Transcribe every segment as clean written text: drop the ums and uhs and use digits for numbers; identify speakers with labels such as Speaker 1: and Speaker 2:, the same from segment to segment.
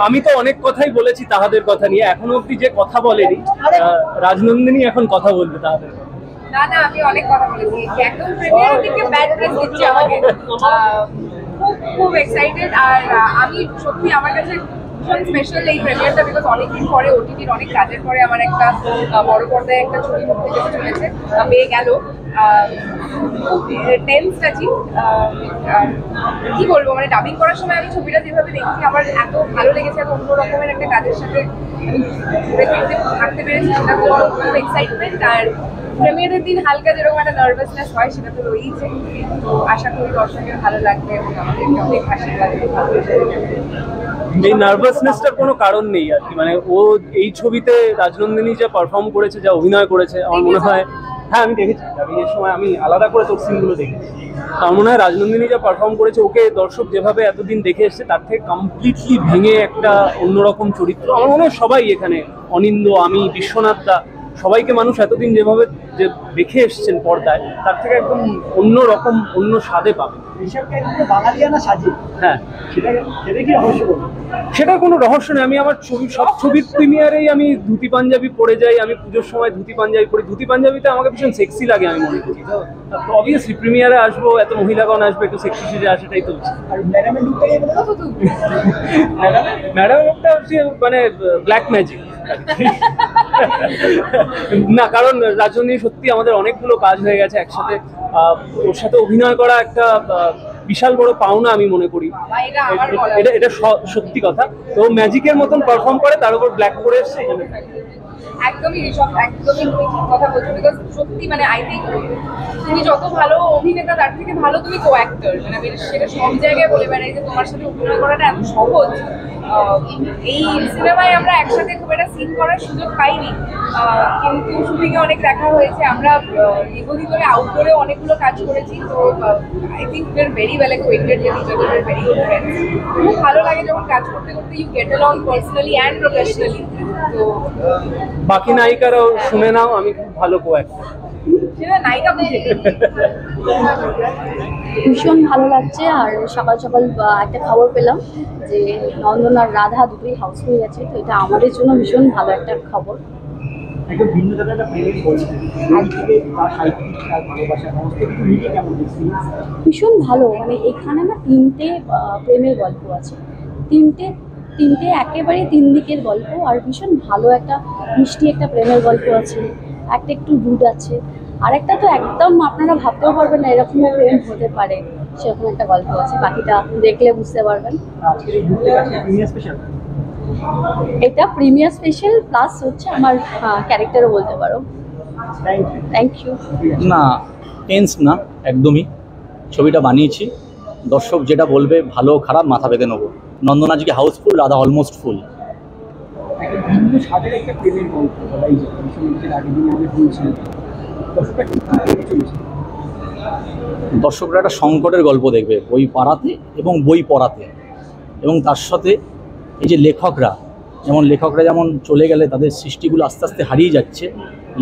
Speaker 1: আমি তো অনেক কথাই বলেছি তাহাদের কথা নিয়ে, এখনো অব্দি যে কথা বলেনি রাজনন্দিনী এখন কথা বলবে তাহাদের।
Speaker 2: না না, আমি অনেক কথা বলেছি, একদম প্রিমিয়ার দিকে ব্যাড প্রেস দিচ্ছে আমাকে। খুব এক্সাইটেড, আর আমি সত্যি আমার কাছে ভীষণ স্পেশাল এই প্রিমিয়ারটা, বিকজ অনেকদিন পরে ওটিটির অনেক কাজের পরে আমার একটা বড় পর্দায় একটা ছবি মুক্তি যেতে চলেছে, পেয়ে গেল। খুব টেন্সড আছি, কি বলবো, মানে ডাবিং করার সময় আমি ছবিটা যেভাবে দেখছি আমার এত ভালো লেগেছে, এত অন্য রকমের একটা কাজের সাথে থাকতে পেরেছি, সেটা তো খুব এক্সাইটমেন্ট। আর প্রিমিয়ারের দিন হালকা যেরকম একটা নার্ভাসনেস হয় সেটা তো রয়েছে, তো আশা করি দর্শকের ভালো লাগবে এবং আমাদেরকে অনেক আশীর্বাদ
Speaker 1: এই নার্ভাসনেসটার কোনো কারণ নেই আর কি, মানে ও এই ছবিতে রাজনন্দিনী যা পারফর্ম করেছে, যা অভিনয় করেছে, আমার মনে হয়, হ্যাঁ আমি দেখেছি ডাবিংয়ের সময়, আমি আলাদা করে তোর সিনগুলো দেখেছি। আমার মনে হয় রাজনন্দিনী যা পারফর্ম করেছে, ওকে দর্শক যেভাবে এতদিন দেখে এসছে তার থেকে কমপ্লিটলি ভেঙে একটা অন্যরকম চরিত্র। আমার মনে হয় সবাই এখানে, অনিন্দ, আমি, বিশ্বনাথ দা, সবাইকে মানুষ এতদিন যেভাবে যে দেখে এসছেন পর্দায়, তার থেকে একদম অন্য রকম, অন্য স্বাদে পাবে। হ্যাঁ, সেটা কোনো রহস্য নেই। আমি আমার সব ছবির প্রিমিয়ারেই আমি ধুতি পাঞ্জাবি পরে যাই, আমি পুজোর সময় ধুতি পাঞ্জাবি পরি। ধুতি পাঞ্জাবিতে আমাকে ভীষণ সেক্সি লাগে আমি মনে করি, তো অবভিয়াসলি প্রিমিয়ারে আসবো, এত মহিলাগণ আসবে, একটু সেক্সি সেজে আসাটাই তো উচিত। ম্যাডাম একটা হচ্ছে মানে ব্ল্যাক ম্যাজিক না, কারণ রাজনন্দিনী সত্যি আমাদের অনেকগুলো কাজ হয়ে গেছে একসাথে, ওর সাথে অভিনয় করা একটা বিশাল বড় পাওনা আমি মনে করি, এটা সত্যি কথা। তো ম্যাজিকের মতন পারফর্ম করে, তার উপর ব্ল্যাক করে এসছে।
Speaker 2: একদমই ঋষভ, একদমই তুমি ঠিক কথা বলছো, বিকজ সত্যি মানে আই থিঙ্ক তুমি যত ভালো অভিনেতা তার থেকে ভালো তুমি কো অ্যাক্টর, মানে আমি সেটা সব জায়গায় বলে বেড়াই যে তোমার সাথে অভিনয় করাটা এত সহজ। এই সিনেমায় আমরা একসাথে খুব একটা সিন করার সুযোগ পাইনি, কিন্তু শুটিংয়ে অনেক দেখা হয়েছে, আমরা দীর্ঘদিন ধরে আউটডোরে অনেকগুলো কাজ করেছি, তো I think we are very well acquainted with each other, very good friends. খুব ভালো লাগে যখন কাজ করতে করতে you get along personally and professionally. তো
Speaker 1: বাকি নায়িকারাও শুনে নাও, আমি খুব ভালো কো অ্যাক্টর।
Speaker 2: নায়িকা বুঝে
Speaker 3: ভীষণ ভালো লাগছে। আর সকাল সকাল একটা খবর পেলাম যে নন্দন আর রাধা দুটোই হাউসফুল গেছে, তো এটা আমাদের জন্য ভীষণ ভালো একটা খবর। ভীষণ ভালো, মানে এখানে না তিনটে প্রেমের গল্প আছে, তিনটে একেবারে তিন দিকের গল্প, আর ভীষণ ভালো একটা মিষ্টি একটা প্রেমের গল্প আছে, একটা একটু রুড আছে, আর একটা তো একদম আপনারা ভাবতেও পারবেন না এরকমও প্রেম হতে পারে, সেরকম একটা গল্প আছে। বাকিটা দেখলে বুঝতে পারবেন। এটা প্রিমিয়ার স্পেশাল প্লাস হচ্ছে আমার ক্যারেক্টারও বলতে পারো। Thank you.
Speaker 4: না টেন্স না, একদমই ছবিটা বানিয়েছি, দর্শক যেটা বলবে ভালো খারাপ মাথা বেঁধে নেবো। নন্দন আজকে হাউসফুল, রাধা অলমোস্ট ফুল। দর্শকরা একটা সংকটের গল্প দেখবে, বই পাড়াতে এবং বই পড়াতে, এবং তার সাথে এই যে লেখকরা যেমন চলে গেলে তাদের সৃষ্টিগুলো আস্তে আস্তে হারিয়ে যাচ্ছে,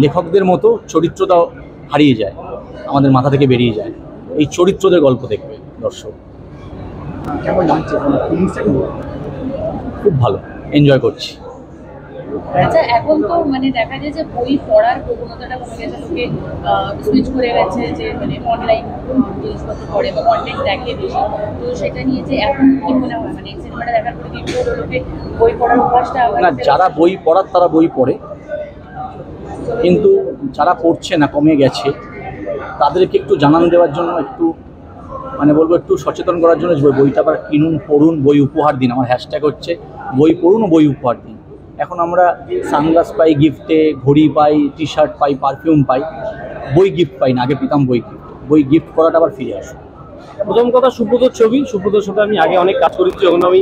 Speaker 4: লেখকদের মতো চরিত্রটাও হারিয়ে যায়, আমাদের মাথা থেকে বেরিয়ে যায়। এই চরিত্রদের গল্প দেখবে দর্শক। খুব ভালো, এনজয় করছি।
Speaker 3: আচ্ছা, এখন তো মানে দেখা যায় যে বই পড়ার প্রবণতাটা কমে গেছে, লোকে সুইচ করে গেছে যে মানে অনলাইন জিনিসপত্র পড়ে বা অনলাইন দেখে বেশি। তো সেটা নিয়ে যে এখন কি মনে হয়, মানে সিনেমাটা দেখার পরে কি পুরো লোকে বই পড়ার অভ্যাসটা
Speaker 4: না, যারা বই পড়ার তারা বই পড়ে, কিন্তু যারা পড়ছে না, কমে গেছে, তাদেরকে একটু জানান দেওয়ার জন্য, একটু মানে বলবো একটু সচেতন করার জন্য বইটা আবার কিনুন, পড়ুন, বই উপহার দিন। আমার হ্যাশট্যাগ হচ্ছে বই পড়ুন ও বই উপহার দিন। এখন আমরা সানগ্লাস পাই গিফটে, ঘড়ি পাই, টি শার্ট পাই, পারফিউম পাই, বই গিফট পাই না। আগে পেতাম বই গিফট। বই গিফট করাটা আবার ফিরে আসে।
Speaker 1: প্রথম কথা, সুব্রতর ছবি। সুব্রতর সাথে আমি আগে অনেক কাজ করেছি, যখন আমি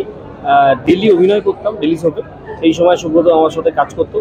Speaker 1: দিল্লি অভিনয় করতাম, দিল্লি শোতে। সেই সময় সুব্রত আমার সাথে কাজ করতো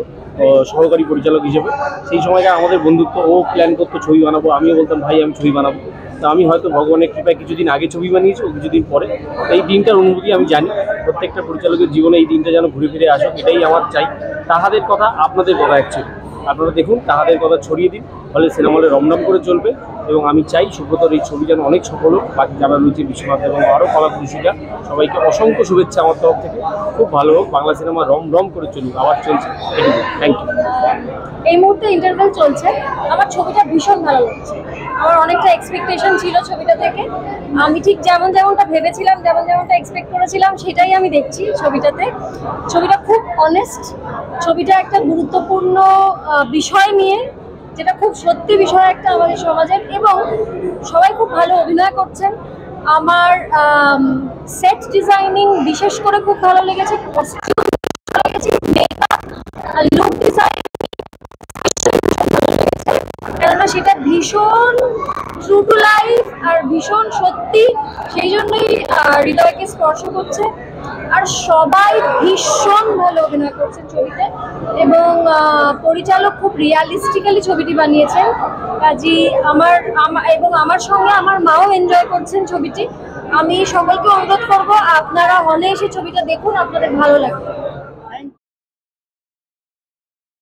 Speaker 1: সহকারী পরিচালক হিসেবে। সেই সময়টা আমাদের বন্ধুত্ব, ও প্ল্যান করতো ছবি বানাবো, আমিও বলতাম ভাই আমি ছবি বানাবো। তো আমি হয়তো ভগবানের কৃপায় কিছুদিন আগে ছবি বানিয়েছি, ও কিছুদিন পরে। এই দিনটার অনুভূতি আমি জানি, প্রত্যেকটা পরিচালকের জীবনে এই দিনটা যেন ঘুরে ফিরে আসুক, এটাই আমার চাই। তাহাদের কথা আপনাদের কথা অ্যাকচুয়ালি আপনারা দেখুন, তাহাদের কথা ছড়িয়ে দিন, ফলে সিনেমা হলে রমরম করে চলবে। এবং আমি চাই সুব্রতর এই ছবি যেন অনেক সফল হোক। বাকি যারা রয়েছে বিশ্বনাথ এবং আরও কলাকুশলীরা, সবাইকে অসংখ্য শুভেচ্ছা আমার তরফ থেকে। খুব ভালো হোক, বাংলা সিনেমা রম করে চলুক, আবার চলছে। Thank you.
Speaker 3: এই মুহূর্তে ইন্টারভেল চলছে, আমার ছবিটা ভীষণ ভালো লাগছে। আমার অনেকটা এক্সপেকটেশন ছিল ছবিটা থেকে। আমি ঠিক যেমনটা ভেবেছিলাম, যেমনটা এক্সপেক্ট করেছিলাম, সেটাই আমি দেখছি ছবিটাতে। ছবিটা খুব অনেস্ট, ছবিটা একটা গুরুত্বপূর্ণ বিষয় নিয়ে, যেটা খুব সত্যি বিষয় একটা আমাদের সমাজের, এবং সবাই খুব ভালো অভিনয় করছেন। আমার সেট ডিজাইনিং বিশেষ করে খুব ভালো লেগেছে, কস্টিউম ভালো লেগেছে, মেকআপ আর লুক ডিজাইন কেননা সেটা ভীষণ ট্রু টু লাইফ আর ভীষণ সত্যি, সেই জন্যই হৃদয়কে স্পর্শ করছে। আর সবাই ভীষণ ভালো অভিনয় করছেন ছবিতে, এবং পরিচালক খুব রিয়ালিস্টিক্যালি ছবিটি বানিয়েছেন। কাজী আমার সঙ্গে আমার মাও এনজয় করছেন ছবিটি। আমি সকলকে অনুরোধ করব, আপনারা হলে এসে ছবিটা দেখুন, আপনাদের ভালো লাগবে।